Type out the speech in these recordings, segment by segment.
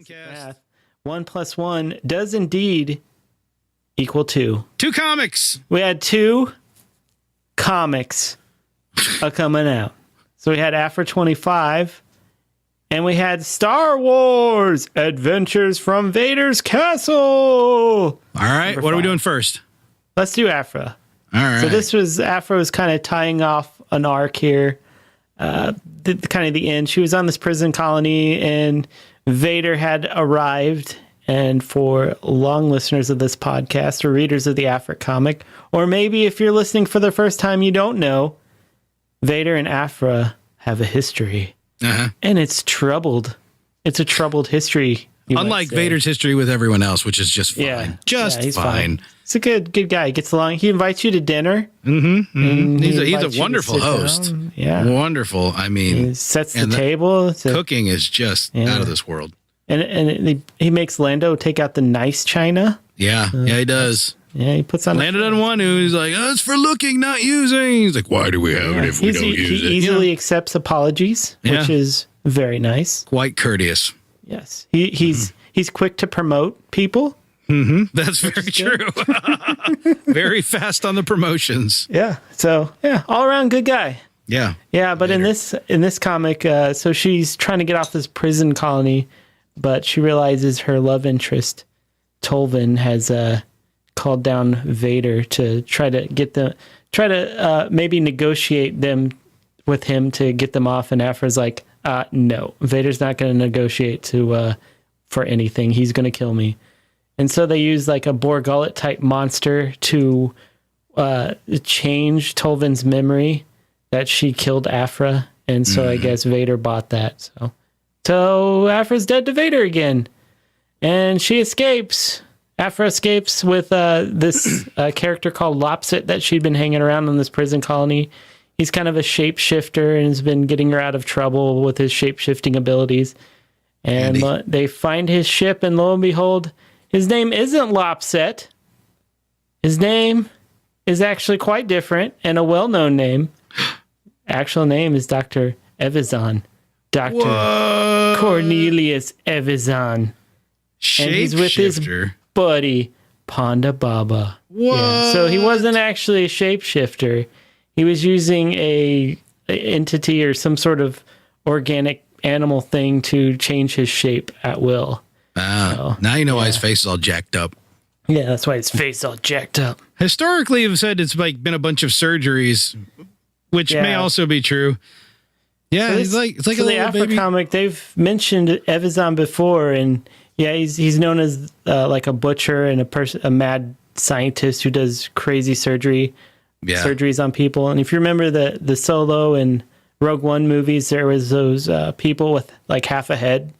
Math. 1 + 1 does indeed equal 2. 2 comics. We had 2 comics coming out. So we had Aphra 25, and we had Star Wars Adventures from Vader's Castle. All right, what 5. are we doing first? Let's do Aphra. All right. So Aphra was kind of tying off an arc here. Kind of the end. She was on this prison colony, and Vader had arrived. And for long listeners of this podcast or readers of the Aphra comic, or maybe if you're listening for the first time, you don't know, Vader and Aphra have a history. And it's troubled. It's a troubled history. Unlike Vader's history with everyone else, which is just fine. Yeah, he's fine. He's a good guy. He gets along. He invites you to dinner. He's a wonderful host. Down. Yeah. Wonderful. I mean, he sets the table. Cooking is just out of this world. And he makes Lando take out the nice china. Yeah, he does. Yeah, he puts on. Lando doesn't want to. He's like, it's for looking, not using. He's like, why do we have it if we don't use it? He easily accepts apologies, which is very nice. Quite courteous. Yes, he's quick to promote people. That's very true. Very fast on the promotions. Yeah. So all around good guy. Yeah. Yeah, but in this comic, so she's trying to get off this prison colony, but she realizes her love interest, Tolvin, has called down Vader to try to maybe negotiate them with him to get them off. And Aphra's like, no, Vader's not going to negotiate for anything. He's going to kill me. And so they use like a Borgullet type monster to change Tolvin's memory that she killed Aphra. And so I guess Vader bought that. So Aphra's dead to Vader again. And she escapes. Aphra escapes with this character called Lopsit that she'd been hanging around in this prison colony. He's kind of a shapeshifter and has been getting her out of trouble with his shapeshifting abilities. And they find his ship, and lo and behold, his name isn't Lopset. His name is actually quite different and a well-known name. Actual name is Dr. Evazan. Dr. Cornelius Evazan. And he's with his buddy, Ponda Baba. What? Yeah, so he wasn't actually a shapeshifter. He was using a entity or some sort of organic animal thing to change his shape at will. Now you know why his face is all jacked up. Yeah, that's why his face is all jacked up. Historically, they've said it's like been a bunch of surgeries, which may also be true. Yeah, so it's like so a the little Aphra baby comic. They've mentioned Evazan before, and he's known as like a butcher and a mad scientist who does crazy surgeries on people. And if you remember the Solo and Rogue One movies, there was those people with like half a head.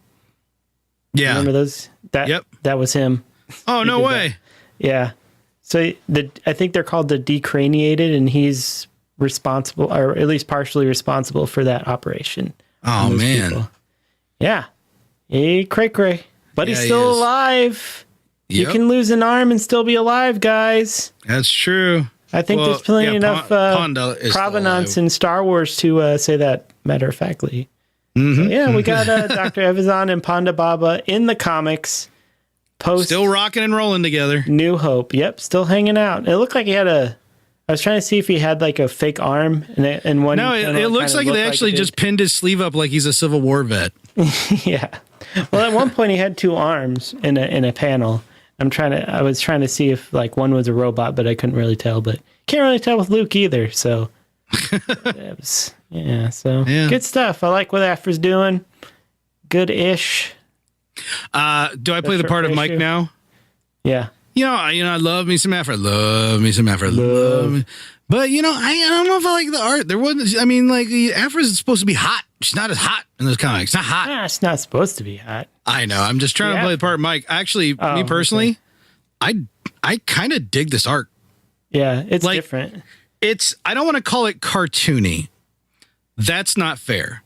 Yeah. Remember those? That was him. Oh, no way. That. Yeah. So I think they're called the Decraniated, and he's responsible, or at least partially responsible, for that operation. Oh, man. People. Yeah. Hey, cray. But he's still alive. Yep. You can lose an arm and still be alive, guys. That's true. I think there's plenty enough provenance in Star Wars to say that matter-of-factly. So, we got Dr. Evazan and Ponda Baba in the comics. Still rocking and rolling together. New Hope. Yep, still hanging out. It looked like he had I was trying to see if he had like a fake arm and one. No, it looks like they actually just pinned his sleeve up like he's a Civil War vet. Yeah. Well, at one point he had 2 arms in a panel. I was trying to see if like one was a robot, but I couldn't really tell. But can't really tell with Luke either. So good stuff. I like what Aphra's doing. Good-ish. Do I play the part of Mike now? Yeah. I love me some Aphra. Love me some Aphra. Love me. But, I don't know if I like the art. There wasn't, Aphra's supposed to be hot. She's not as hot in those comics. It's not hot. It's not supposed to be hot. I know. I'm just trying to play the part of Mike. Actually, me personally, okay. I kind of dig this art. Yeah, it's different. I don't want to call it cartoony. That's not fair.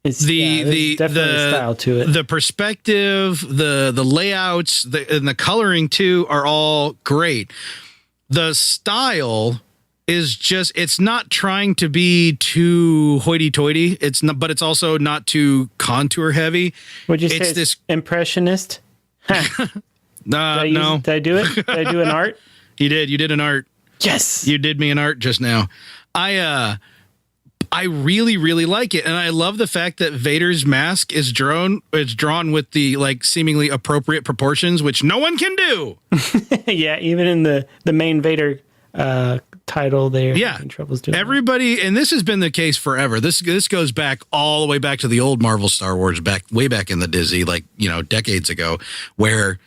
There's definitely a style to it. The perspective, the layouts, and the coloring too are all great. The style is just, it's not trying to be too hoity-toity. It's not, but it's also not too contour heavy. Would you say It's it's this impressionist? no. Did I do it? Did I do an art? You did an art. Yes. You did me an art just now. I really, really like it. And I love the fact that Vader's mask is drawn with the like seemingly appropriate proportions, which no one can do. Yeah, even in the main Vader title there. Yeah. Trouble's doing Everybody, and this has been the case forever. This goes back all the way back to the old Marvel Star Wars, way back in the Disney, like, decades ago, where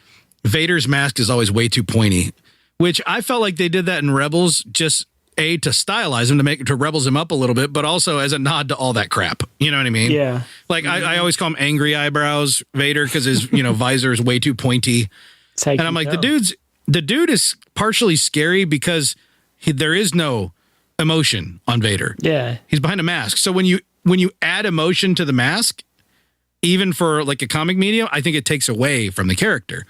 Vader's mask is always way too pointy, which I felt like they did that in Rebels, just to stylize him, to Rebels him up a little bit, but also as a nod to all that crap. You know what I mean? Yeah. Like I always call him angry eyebrows Vader because his visor is way too pointy, and I'm like, the dude is partially scary because there is no emotion on Vader. Yeah. He's behind a mask. So when you add emotion to the mask, even for like a comic medium, I think it takes away from the character.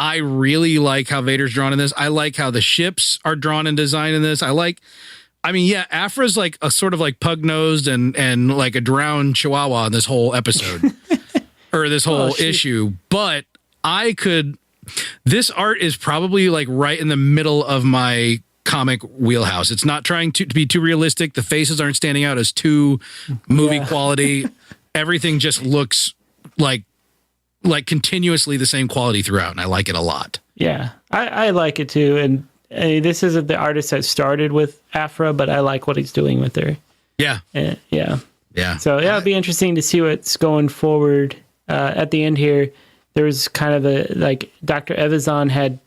I really like how Vader's drawn in this. I like how the ships are drawn and designed in this. Aphra's like a sort of like pug-nosed and like a drowned chihuahua in this whole episode or this whole issue. But this art is probably like right in the middle of my comic wheelhouse. It's not trying to be too realistic. The faces aren't standing out as too movie quality. Everything just looks like continuously the same quality throughout, and I like it a lot. Yeah, I like it too. And this isn't the artist that started with Aphra, but I like what he's doing with her. Yeah. Yeah. So it'll be interesting to see what's going forward. At the end here, there was kind of Dr. Evazan had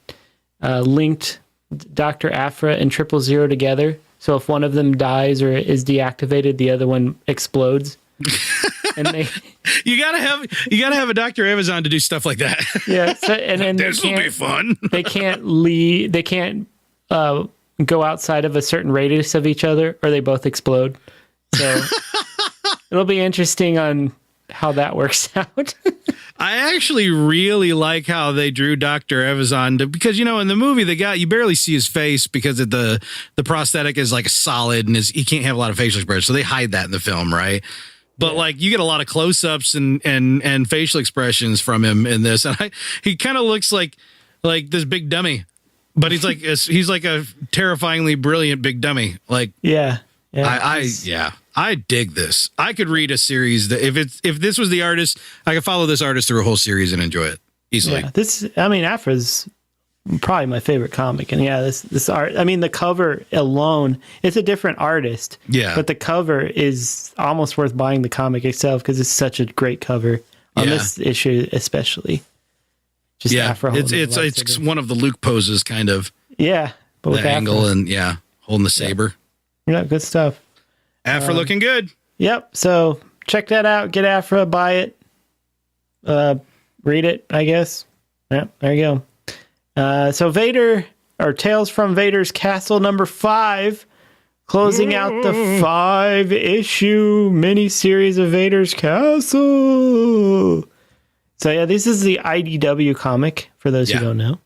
linked Dr. Aphra and 000 together. So if one of them dies or is deactivated, the other one explodes. And you gotta have a Dr. Evazan to do stuff like that. Yeah. So, and then this will be fun. They can't leave. They can't go outside of a certain radius of each other, or they both explode. So it'll be interesting on how that works out. I actually really like how they drew Dr. Evazan because, in the movie, you barely see his face because of the prosthetic is like solid and he can't have a lot of facial expression. So they hide that in the film, right? But you get a lot of close-ups and facial expressions from him in this. And he kind of looks like this big dummy, but he's like a terrifyingly brilliant big dummy. I dig this. I could read a series that if this was the artist, I could follow this artist through a whole series and enjoy it easily. Yeah, Aphra's probably my favorite comic. And this art, the cover alone, it's a different artist. Yeah. But the cover is almost worth buying the comic itself because it's such a great cover on this issue, especially. Just Aphra. It's one of the Luke poses kind of. Yeah. But with the angle Aphra. and holding the saber. Yeah, good stuff. Aphra looking good. Yep. So check that out. Get Aphra, buy it. Read it, I guess. Yeah, there you go. So Vader, or Tales from Vader's Castle number 5, closing out the 5-issue miniseries of Vader's Castle. So this is the IDW comic, for those who don't know.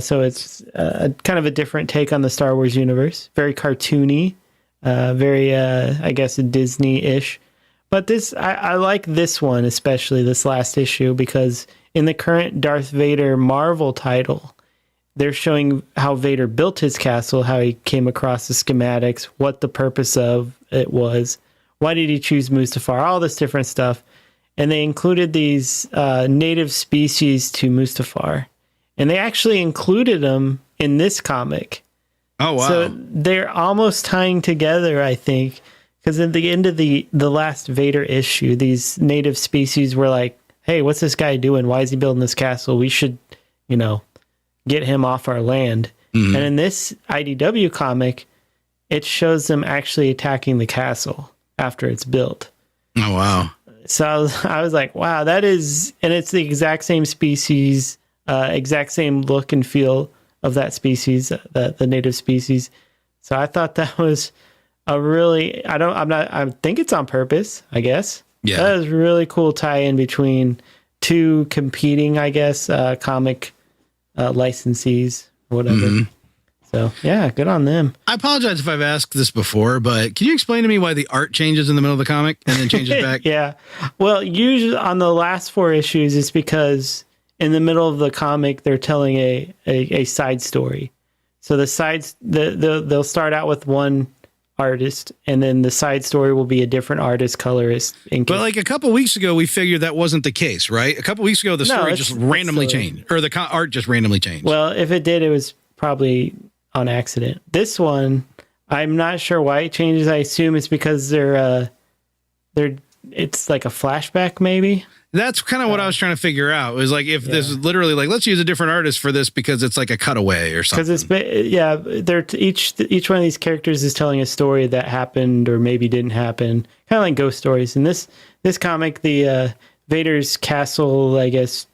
So it's kind of a different take on the Star Wars universe. Very cartoony. Very, I guess, Disney-ish. But I like this one, especially this last issue, because in the current Darth Vader Marvel title, they're showing how Vader built his castle, how he came across the schematics, what the purpose of it was, why did he choose Mustafar, all this different stuff. And they included these native species to Mustafar. And they actually included them in this comic. Oh, wow. So they're almost tying together, I think, because at the end of the last Vader issue, these native species were like, hey, what's this guy doing? Why is he building this castle? We should, get him off our land. Mm-hmm. And in this IDW comic, it shows them actually attacking the castle after it's built. Oh, wow. So I was like, wow, that is, and it's the exact same species, exact same look and feel of that species, the native species. So I thought that was a really, I think it's on purpose, I guess. Yeah. That was a really cool tie-in between two competing, I guess, comic licensees, whatever. Mm-hmm. So yeah, good on them. I apologize if I've asked this before, but can you explain to me why the art changes in the middle of the comic and then changes back? Yeah. Well, usually on the last 4 issues, it's because in the middle of the comic, they're telling a side story. So they'll start out with one artist, and then the side story will be a different artist, colorist. But like a couple weeks ago, we figured that wasn't the case, right? A couple weeks ago, the story just randomly changed, or the art just randomly changed. Well, if it did, it was probably on accident. This one, I'm not sure why it changes. I assume it's because it's like a flashback, maybe. That's kind of what I was trying to figure out. It was like, if this is literally like, let's use a different artist for this because it's like a cutaway or something. Because they're each one of these characters is telling a story that happened or maybe didn't happen, kind of like ghost stories. In this comic, the Vader's castle, I guess,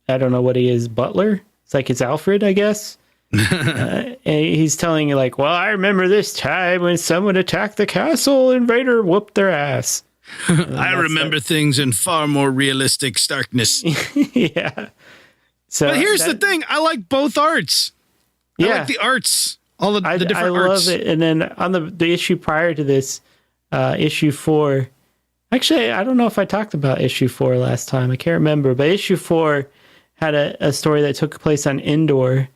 I don't know what he is, butler. It's like it's Alfred, I guess. And he's telling you like, well, I remember this time when someone attacked the castle and Vader whooped their ass. I remember things in far more realistic starkness. Yeah. So, but here's the thing: I like both arts. Yeah, I like the arts, all the different arts. I love it. And then on the issue prior to this, issue 4. Actually, I don't know if I talked about issue 4 last time. I can't remember. But issue 4 had a story that took place on Endor.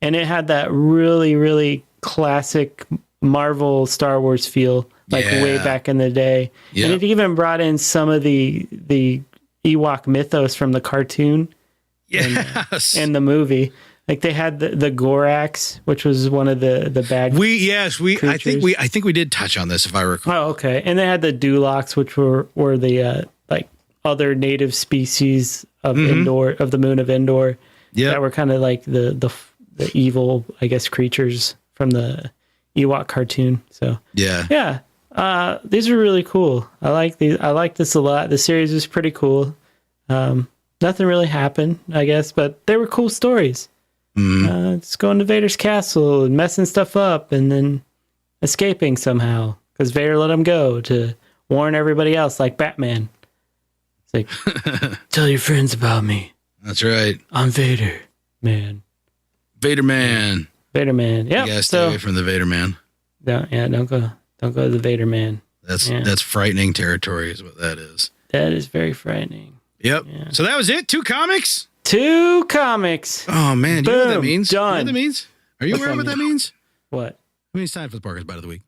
And it had that really, really classic Marvel Star Wars feel, like way back in the day. Yep. And it even brought in some of the Ewok mythos from the cartoon and the movie. Like they had the Gorax, which was one of the bad creatures. I think we did touch on this if I recall. Oh, okay. And they had the Dulocs, which were the like other native species of Endor, of the moon of Endor. Yeah. That were kind of like the evil, I guess, creatures from the Ewok cartoon. So yeah. These are really cool. I like these. I like this a lot. The series was pretty cool. Nothing really happened, I guess, but they were cool stories. Just going to Vader's castle and messing stuff up, and then escaping somehow because Vader let him go to warn everybody else, like Batman. It's like, tell your friends about me. That's right. I'm Vader, man. Vader man. Vader man. Yeah. You gotta stay away from the Vader man. Don't go to the Vader man. That's frightening territory is what that is. That is very frightening. Yep. Yeah. So that was it? 2 comics? 2 comics. Oh man, do you know what that means? Done. You know what that means? Are you aware of what that means? What? It means time for the Parker's Bite of the Week.